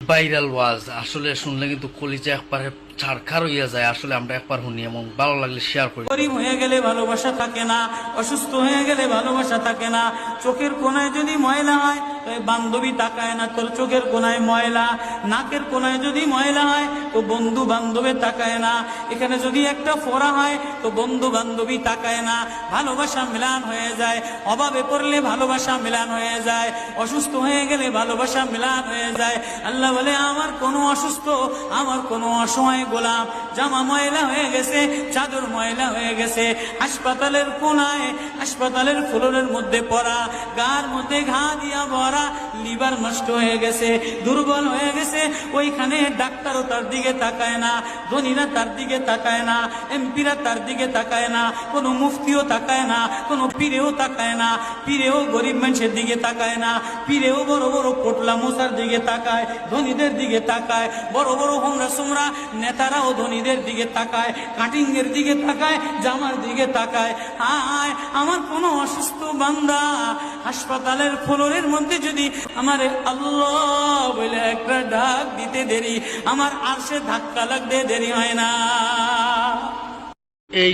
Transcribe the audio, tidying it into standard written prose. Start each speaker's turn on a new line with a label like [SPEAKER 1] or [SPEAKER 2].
[SPEAKER 1] Viral ওয়াজ আসলে শুনলে কিন্তু কলিজা একবারে ছাড়খার হইয়া যায়। আসলে আমরা একবার শুনি এবং ভালো লাগলে শেয়ার করি।
[SPEAKER 2] গরিব হয়ে গেলে ভালোবাসা থাকে না, অসুস্থ হয়ে গেলে ভালোবাসা থাকে না। চোখের কোনায় যদি ময়লা হয় তো বান্ধবী তাকায় না, তোর চোখের কোনায় ময়লা। নাকের কোনায় যদি ময়লা হয় তো বন্ধু বান্ধবে তাকায় না। এখানে যদি একটা ফোড়া হয় তো বন্ধু বান্ধবী তাকায় না। ভালোবাসা মিলান হয়ে যায়, অভাবে পড়লে ভালোবাসা মিলান হয়ে যায়, অসুস্থ হয়ে গেলে ভালোবাসা মিলান হয়ে যায়। আল্লাহ বলে আমার কোনো অসুস্থ, আমার কোনো অসহায় গোলাম জামা ময়লা হয়ে গেছে, চাদর ময়লা হয়ে গেছে, হাসপাতালের কোনায় হাসপাতালের ফ্লোরের মধ্যে পড়া, গার মধ্যে ঘা দিয়া ভরা, লিভার নষ্ট হয়ে গেছে, দুর্বল হয়ে গেছে। ওইখানে ডাক্তারও তার দিকে তাকায় না, ধনীরা তার দিকে তাকায় না, এমপিরা তার দিকে তাকায় না, কোনো মুফতিও তাকায় না, কোনো পীরেও তাকায় না। পীরেও গরিব মানুষের দিকে তাকায় না, পীরেও বড় বড় পোটলা মোসার দিকে তাকায়, ধনীদের দিকে তাকায়। বড় বড় হোমরা সোমরা নেতারাও ধনীদের দিকে তাকায়, কাটিং এর দিকে তাকায়, জামার দিকে তাকায়। হায় আমার কোনো অসুস্থ বান্দা হাসপাতালের ফ্লোরের মধ্যে যদি আমার আল্লাহ বলে একটা ডাক দিতে দেরি, আমার আরশে ধাক্কা লাগতে দেরি হয় না।
[SPEAKER 1] এই